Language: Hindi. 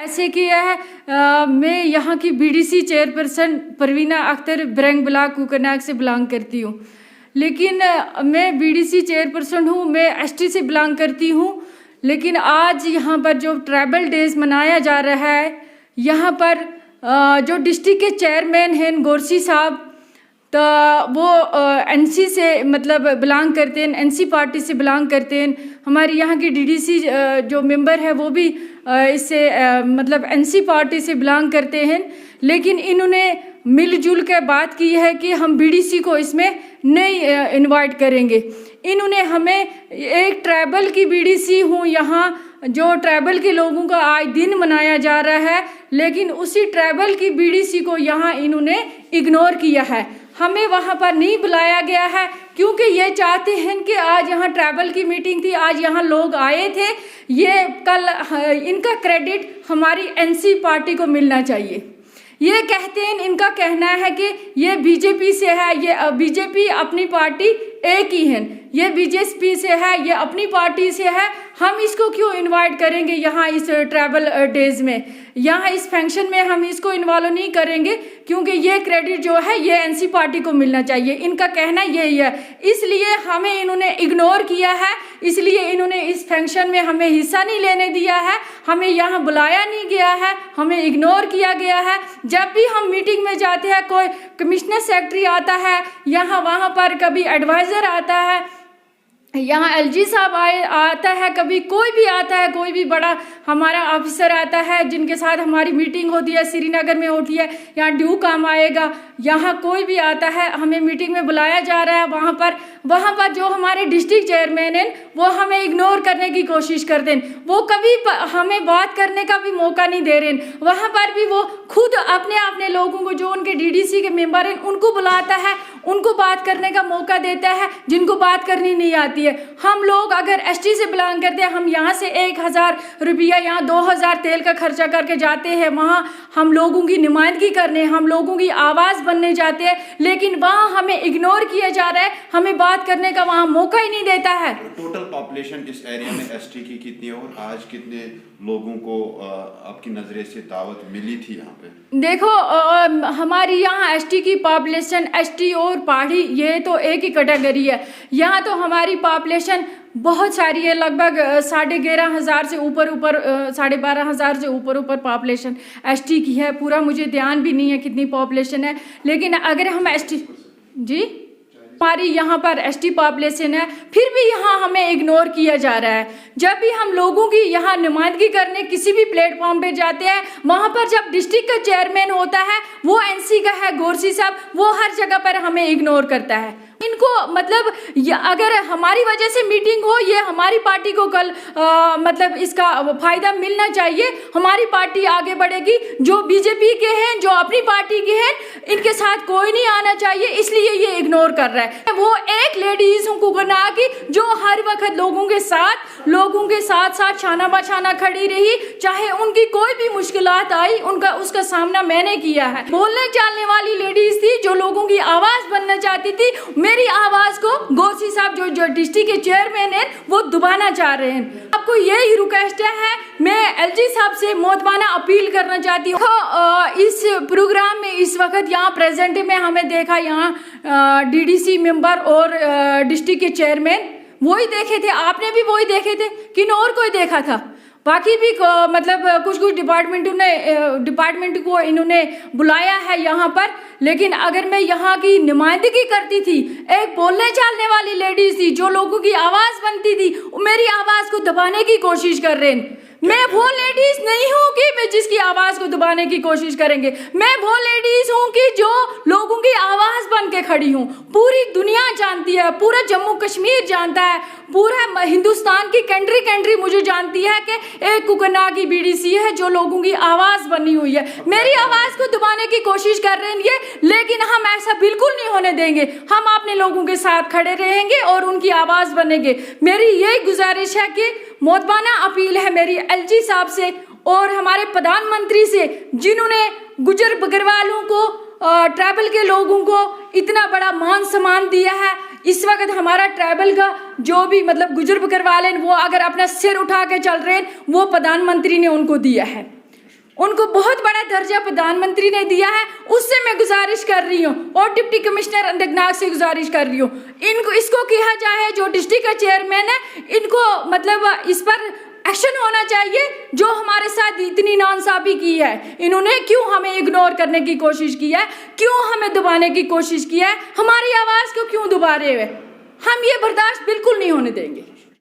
ऐसे किया है। मैं यहाँ की BDC chairperson Parveena Akhtar brung block Kokernag से बिलोंग करती हूँ, लेकिन मैं बीडीसी चेयरपर्सन हूँ, मैं एसटी से बिलोंग करती हूँ। लेकिन आज यहाँ पर जो ट्राइबल डेज मनाया जा रहा है, यहाँ पर जो डिस्ट्रिक्ट के चेयरमैन हैं गोरसी साहब, तो वो एनसी से मतलब बिलोंग करते हैं, एनसी पार्टी से बिलोंग करते हैं। हमारी यहाँ की डीडीसी जो मेंबर है वो भी इससे मतलब एनसी पार्टी से बिलोंग करते हैं। लेकिन इन्होंने मिलजुल कर बात की है कि हम बीडीसी को इसमें नहीं इनवाइट करेंगे। इन्होंने हमें एक ट्राइबल की बीडीसी हूँ यहाँ, जो ट्राइबल के लोगों का आज दिन मनाया जा रहा है, लेकिन उसी ट्राइबल की बीडीसी को यहाँ इन्होंने इग्नोर किया है। हमें वहाँ पर नहीं बुलाया गया है क्योंकि ये चाहते हैं कि आज यहाँ ट्राइबल की मीटिंग थी, आज यहाँ लोग आए थे, ये कल इनका क्रेडिट हमारी एनसी पार्टी को मिलना चाहिए। ये कहते हैं, इनका कहना है कि ये बीजेपी से है, ये बीजेपी अपनी पार्टी एक ही है, ये बीजेपी से है, ये अपनी पार्टी से है, हम इसको क्यों इनवाइट करेंगे यहाँ इस ट्राइबल डेज में, यहाँ इस फंक्शन में हम इसको इन्वॉल्व नहीं करेंगे क्योंकि ये क्रेडिट जो है ये एनसी पार्टी को मिलना चाहिए। इनका कहना यही है, इसलिए हमें इन्होंने इग्नोर किया है, इसलिए इन्होंने इस फंक्शन में हमें हिस्सा नहीं लेने दिया है, हमें यहाँ बुलाया नहीं गया है, हमें इग्नोर किया गया है। जब भी हम मीटिंग में जाते हैं, कोई कमिश्नर सेक्रेटरी आता है यहाँ, वहाँ पर कभी एडवाइज़र आता है, यहाँ एलजी साहब आता है, कभी कोई भी आता है, कोई भी बड़ा हमारा ऑफिसर आता है जिनके साथ हमारी मीटिंग होती है, श्रीनगर में होती है, यहाँ ड्यू काम आएगा, यहाँ कोई भी आता है, हमें मीटिंग में बुलाया जा रहा है, वहाँ पर जो हमारे डिस्ट्रिक्ट चेयरमैन हैं वो हमें इग्नोर करने की कोशिश करते हैं, वो कभी हमें बात करने का भी मौका नहीं दे रहे हैं। वहाँ पर भी वो खुद अपने लोगों को, जो उनके डीडीसी के मेंबर हैं, उनको बुलाता है, उनको बात करने का मौका देता है, जिनको बात करनी नहीं आती है। हम लोग अगर एसटी से बिलोंग करते हैं, हम यहाँ से 1000 रुपया, यहाँ 2000 तेल का खर्चा करके जाते हैं, वहाँ हम लोगों की नुमाइंदगी करने, हम लोगों की आवाज़ बनने जाते हैं, लेकिन वहाँ हमें इग्नोर किया जा रहा है, हमें बात करने का वहाँ मौका ही नहीं देता है। टोटल पॉपुलेशन इस एरिया में एसटी की कितनी है और आज कितने लोगों को आपकी नज़रिए से दावत मिली थी यहाँ पे? देखो, हमारी यहाँ एसटी की पॉपुलेशन, एसटी और पहाड़ी ये तो एक ही कैटेगरी है। यहाँ तो हमारी पॉपुलेशन बहुत सारी है, लगभग 11,500 से ऊपर 12,500 से ऊपर पॉपुलेशन एसटी की है। पूरा मुझे ध्यान भी नहीं है कितनी पॉपुलेशन है, लेकिन अगर हम एसटी जी हमारी यहाँ पर एसटी पॉपुलेशन है, फिर भी यहाँ हमें इग्नोर किया जा रहा है। जब भी हम लोगों की यहाँ नुमाइंदगी करने किसी भी प्लेटफॉर्म पे जाते हैं, वहाँ पर जब डिस्ट्रिक्ट का चेयरमैन होता है, वो एनसी का है गोरसी साहब, वो हर जगह पर हमें इग्नोर करता है। इनको मतलब अगर हमारी वजह से मीटिंग हो, ये हमारी पार्टी को कल मतलब इसका फायदा मिलना चाहिए, हमारी पार्टी आगे बढ़ेगी। जो बीजेपी के हैं, जो अपनी पार्टी के हैं, इनके साथ कोई नहीं आना चाहिए, इसलिए ये इग्नोर कर रहा है। वो एक लेडीज हूँ कुकरनाग की, जो हर वक्त लोगों के साथ छाना बछाना खड़ी रही, चाहे उनकी कोई भी मुश्किलात आई, उसका सामना मैंने किया है। बोलने चालने वाली लेडीज थी, जो लोगों की आवाज बनना चाहती थी। मेरी आवाज को गोरसी साहब जो डिस्ट्रिक्ट के चेयरमैन हैं, वो दबाना चाह रहे हैं। आपको यही रिक्वेस्ट है, मैं एलजी साहब से मोहब्बाना अपील करना चाहती हूँ। इस प्रोग्राम में इस वक्त यहाँ प्रेजेंट में हमें देखा, यहाँ डीडीसी मेंबर और डिस्ट्रिक्ट के चेयरमैन वही देखे थे, आपने भी वही देखे थे, किन और कोई देखा था? बाकी भी मतलब कुछ डिपार्टमेंट को इन्होंने बुलाया है यहाँ पर, लेकिन अगर मैं यहाँ की नुमाइंदगी करती थी, एक बोलने चालने वाली लेडीज थी, जो लोगों की आवाज़ बनती थी, मेरी आवाज़ को दबाने की कोशिश कर रहे हैं। मैं वो लेडीज नहीं हूँ कि मैं जिसकी आवाज़ को दबाने की कोशिश करेंगे। मैं वो लेडीज हूँ कि जो लोगों की आवाज़ बन के खड़ी हूँ। पूरी दुनिया जानती है, पूरा जम्मू कश्मीर जानता है, पूरा हिंदुस्तान की कंट्री मुझे जानती है कि एक कुकरनाग की बीडीसी है जो लोगों की आवाज़ बनी हुई है। मेरी आवाज़ को दबाने की कोशिश कर रहे हैं ये, लेकिन हम ऐसा बिल्कुल नहीं होने देंगे। हम अपने लोगों के साथ खड़े रहेंगे और उनकी आवाज़ बनेंगे। मेरी यही गुजारिश है कि मोहब्बाना अपील है मेरी एलजी साहब से और हमारे प्रधानमंत्री से, जिन्होंने गुजर बकरवालों को, ट्राइबल के लोगों को इतना बड़ा मान सम्मान दिया है। इस वक्त हमारा ट्राइबल का जो भी मतलब गुजर बकरवाल हैं, वो अगर अपना सिर उठा के चल रहे हैं, वो प्रधानमंत्री ने उनको दिया है। उनको बहुत बड़ा दर्जा प्रधानमंत्री ने दिया है, उससे मैं गुजारिश कर रही हूँ और डिप्टी कमिश्नर अनंतनाग से गुजारिश कर रही हूँ, इनको इसको किया जाए, जो डिस्ट्रिक्ट का चेयरमैन है इनको मतलब इस पर एक्शन होना चाहिए। जो हमारे साथ इतनी नाइंसाफी की है, इन्होंने क्यों हमें इग्नोर करने की कोशिश की है, क्यों हमें दबाने की कोशिश की है, हमारी आवाज़ को क्यों दबा रहे हैं, हम ये बर्दाश्त बिल्कुल नहीं होने देंगे।